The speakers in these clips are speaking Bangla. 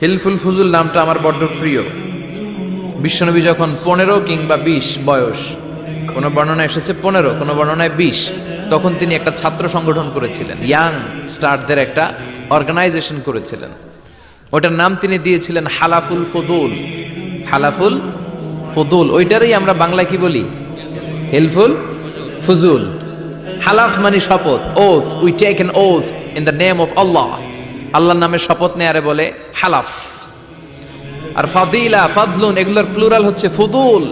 হিলফুল ফুজুল নামটা আমার বড্ড প্রিয়। বিশ্বনবী যখন 15 কিংবা 20 বয়স, কোনো বর্ণনায় এসেছে 15, কোনো বর্ণনায় 20, তখন তিনি একটা ছাত্র সংগঠন করেছিলেন, ইয়াং স্টারদের একটা অর্গানাইজেশন করেছিলেন। ওটার নাম তিনি দিয়েছিলেন হালাফুল ফুদুল। হালাফুল ফুদুল, ওইটারই আমরা বাংলায় কি বলি? হিলফুল ফুজুল। হালাফ মানে শপথ, oath, we take an oath in the name of Allah. আল্লাহর নামে শপথ নেয়ারে বলে হালাফ। আর ফাদিলা, ফাদলুন, এগুলোর প্লুরাল হচ্ছে ফুদুল।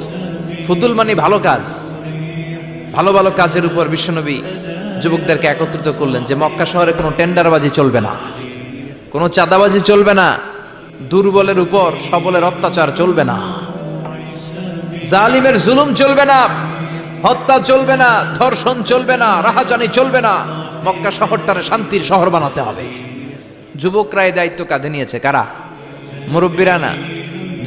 ফুদুল মানে ভালো কাজ। ভালো ভালো কাজের উপর বিশ্বনবী যুবকদেরকে একত্রিত করলেন যে মক্কা শহরে কোনো টেন্ডারবাজি চলবে না, কোনো চাঁদাবাজি চলবে না, দুর্বলের উপর সবলের অত্যাচার চলবে না, জালিমের জুলুম চলবে না, হত্যা চলবে না, ধর্ষণ চলবে না, রাহাজানি চলবে না। মক্কা শহরটারে শান্তির শহর বানাতে হবে। যুবকরা এই দায়িত্ব কাঁধে নিয়েছে। কারা? মুরব্বীরা না,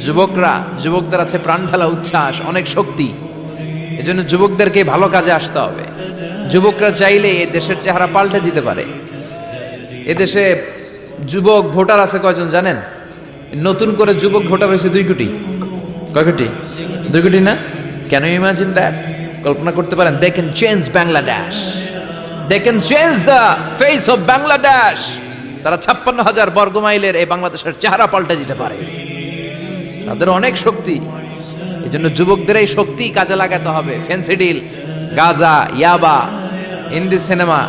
যুবকরা। যুবকদের আছে প্রাণ ঢালা উচ্ছ্বাস, অনেক শক্তি। এজন্য যুবকদেরকে ভালো কাজে আসতে হবে। যুবকরা চাইলে এই দেশের চেহারা পাল্টে দিতে পারে। এদেশে যুবক ভোটার আছে কয়জন জানেন? নতুন করে যুবক ভোটার হয়েছে 2 কোটি। কয় কোটি? 2 কোটি না? Can you imagine that? কল্পনা করতে পারেন? They can change Bangladesh, they can change the face of Bangladesh. তারা 56,000 বর্গ মাইলের এই বাংলাদেশের চেহারা পাল্টে দিতে পারে। তাদের অনেক শক্তি। এই জন্য যুবকদের এই শক্তি কাজে লাগাতে হবে। ফেন্সিডিল, গাঁজা, ইয়াবা, হিন্দি সিনেমা,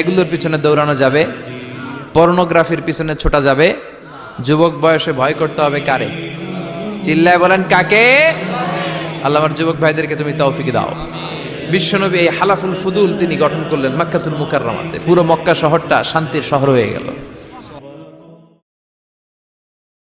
এগুলোর পিছনে দৌড়ানো যাবে, পর্নোগ্রাফির পিছনে ছোটা যাবে। যুবক বয়সে ভয় করতে হবে কারে? চিল্লায় বলেন কাকে? আল্লাহ আমার যুবক ভাইদেরকে তুমি তৌফিক দাও। বিশ্বনবী এই হালাফুল ফুদুল তিনি গঠন করলেন মক্কাতুল মুকাররমাতে। পুরো মক্কা শহরটা শান্তির শহর হয়ে গেল।